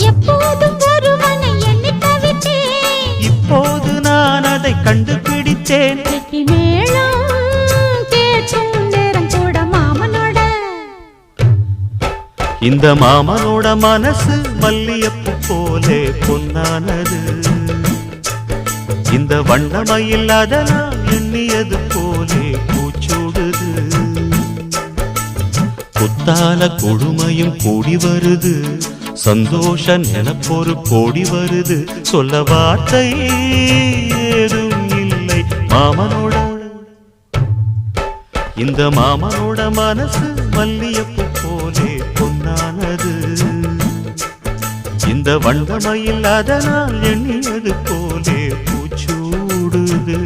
எப்போதும் ஒருவனை எண்ணி தவித்தேன், இப்போது நான் அதை கண்டுபிடித்தேன். கெட்டி மேளம் கேட்கும் நேரம் கூட மாமனோட. இந்த மாமனோட மனசு மல்லியப்பு போலே பொன்னானது. இந்த வண்ணமயில் அதனால் எண்ணியது போலே பூச்சூடுது. புத்தால கொடுமையும் கூடி வருது, சந்தோஷ நினப்பொரு கோடி வருது. சொல்ல வார்த்தை ஏதும் இல்லை மாமனோட. இந்த மாமனோட மனசு மல்லியப்பு போலே பொன்னானது. இந்த வண்ணமயில் அதனால் எண்ணியது போலே பூச்சூடுது.